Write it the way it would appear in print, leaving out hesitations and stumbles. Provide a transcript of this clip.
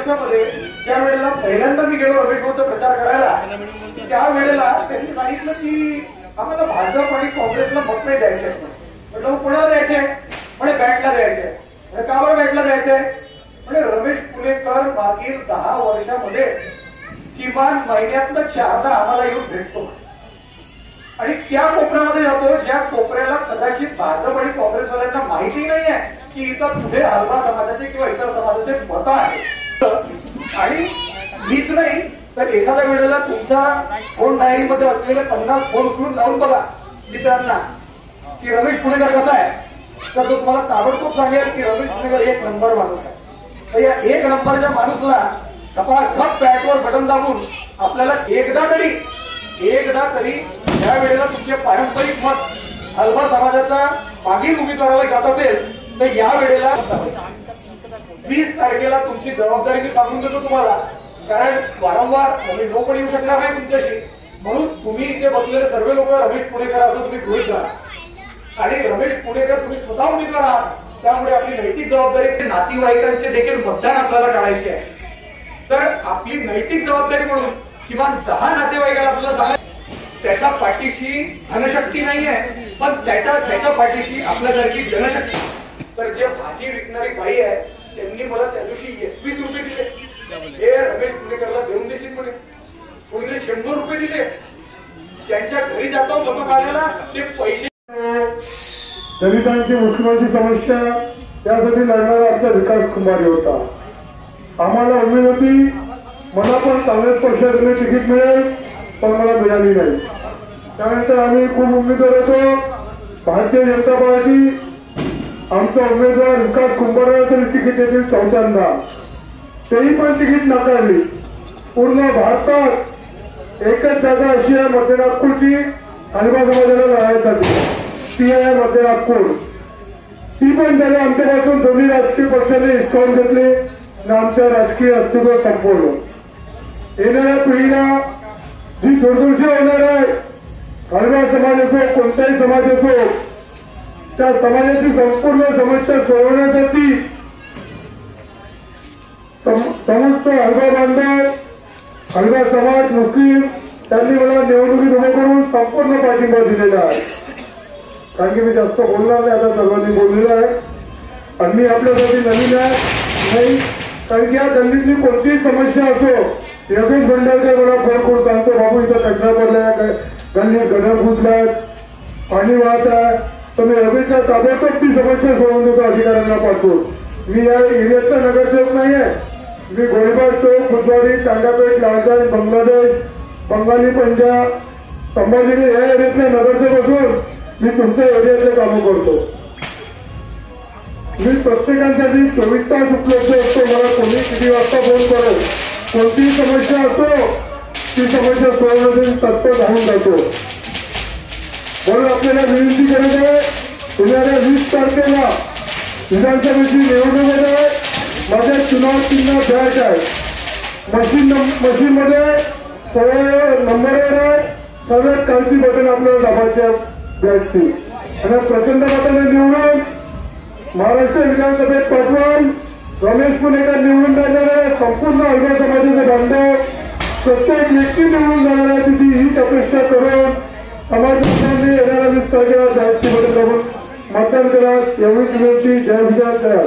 वर्षामध्ये ज्या वेळेला पहिल्यांदा मी गेलो रमेश भाऊचा प्रचार करायला, त्या वेळेला त्यांनी सांगितलं की आम्हाला भाजप आणि काँग्रेसला मत नाही द्यायचे. म्हटलं कोणाला द्यायचे? म्हणे बँकला द्यायचे. म्हणे का बरं बँकला द्यायचे? म्हणे रमेश पुणेकर मागील 10 वर्षामध्ये किमान महिन्यातनं 4दा आम्हाला येऊन भेटतो आणि त्या कोपऱ्यामध्ये जातो ज्या कोपऱ्याला कदाचित भाजप आणि काँग्रेसवाल्यांना माहिती नाहीये की इथं पुढे हलवा समाजाचे किंवा इतर समाजाचे मत आहे. आणि मीच नाही तर एखाद्या वेळेला तुमच्या फोन डायरीमध्ये असलेले 50 फोन उचलून लावून बघा मित्रांना की रमेश पुणेकर कसा आहे, तर तो तुम्हाला ताबडतोब सांगेल की रमेश पुणेकर 1 नंबर माणूस आहे. तर या 1 नंबरच्या माणूसला धपाधप बॅटवर बटन दाबून आपल्याला एकदा तरी या वेळेला तुमचे पारंपरिक मत हलवा समाजाचा मागील उमेदवाराला जात असेल तर या वेळेला 20 तारखेला तुमची जबाबदारी मी सांगून देतो तुम्हाला. कारण वारंवार लोक पण येऊ शकणार नाही तुमच्याशी, म्हणून तुम्ही इथे बसलेले सर्व लोक रमेश पुणेकर असं तुम्ही गृहीत धरा आणि रमेश पुणेकर तुम्ही स्वतः उमेदवार आहात. त्यामुळे आपली नैतिक जबाबदारी नातेवाईकांचे देखील मतदान आपल्याला टाळायचे आहे. तर आपली नैतिक जबाबदारी म्हणून किमान 10 नातेवाईकाला आपल्याला सांगायचं त्याच्या पाठीशी धनशक्ती नाहीये, पण त्याच्या पाठीशी आपल्यासारखी जनशक्ती. तर जे भाजी विकणारी बाई आहे त्यांनी मला त्या दिवशी 21 रुपये दिले, हे रमेश पुणेकरला देऊन देशील म्हणे. कोणीने 100 रुपये दिले. ज्यांच्या घरी जातो मत काढायला ते पैसे. दलितांची मुस्लिमांची समस्या त्यासाठी लढणारा आमचा विकास कुंभारे होता. आम्हाला उमेद होती मला पण काँग्रेस पक्षाकडे तिकीट मिळेल, पण मला मिळाली नाही. त्यानंतर आम्ही खूप उमेदवार होतो. भारतीय जनता पार्टी आमचा उमेदवार विकास कुंभारेला तरी तिकीट देतील 4दा, तेही पण तिकीट नाकारली. पूर्ण भारतात एकच जागा अशी आहे मध्य नागपूरची हलवा समाजाला लढायसाठी, ती आहे मध्य नागपूर. ती पण त्याने आमच्यापासून दोन्ही राजकीय पक्षाने हिसकावून घेतले आणि आमचं राजकीय अस्तित्व संपवलं. येणाऱ्या पिढीला जी दुर्दृश्य होणार आहे, हलवा समाज असो कोणताही समाज असो, त्या समाजाची संपूर्ण समस्या सोडवण्यासाठी समस्त हलवा बांधव, हलवा समाज, मुस्लिम त्यांनी मला निवडणुकीत उभं करून संपूर्ण पाठिंबा दिलेला आहे. कारण की मी जास्त बोलणार नाही, आता सर्वांनी बोललेलं आहे. आणि मी आपल्यासाठी नवीन नाही, कारण की या गल्लीतली कोणतीही समस्या असो, योगेश भंडारकर मला फोन करून सांगतो बाबू इथं कचरा पडलाय, गल्लीत गटर फुटलाय, पाणी वाहत आहे, तर मी योगेशला ताबडतोब ती समस्या सोडवून देतो अधिकाऱ्यांना पाठवून. मी या एरियाचा नगरसेवक नाहीये, मी गोळीबार चौक, बुधवारी, तांडापेठ, लालगंज, बांगलादेश, बंगाली पंजा, संभाजीनगर या एरियातल्या नगरसेवक असून मी तुमच्या एरियातले कामं करतो. मी प्रत्येकांसाठी 24 तास उपलब्ध असतो. मला कोणी किती वाजता फोन करो, कोणतीही समस्या असो ती समस्या सोडवण्यासाठी तत्पर धावून जातो. म्हणून आपल्याला विनंती करत आहे, येणाऱ्या 20 तारखेला विधानसभेची निवडणूक आहे. माझ्या चुनाव चिन्ह बॅट आहे. मशीनमध्ये 16 नंबरवर आहे. सर्वात खालची बटन आपल्याला दाबायचे बॅटची आणि प्रचंड मताने निवडून महाराष्ट्र विधानसभेत पाठवून रमेश पुणेकर निवडून जाणार आहे. संपूर्ण हलवा समाजाचे बांधव प्रत्येक व्यक्ती निवडून जाणार आहे तिथे हीच अपेक्षा करून समाजाने येणाऱ्या 20 तारखेला बॅटची बटन दाबून मतदान करा. एवढीच विनंती. जय विजय, जय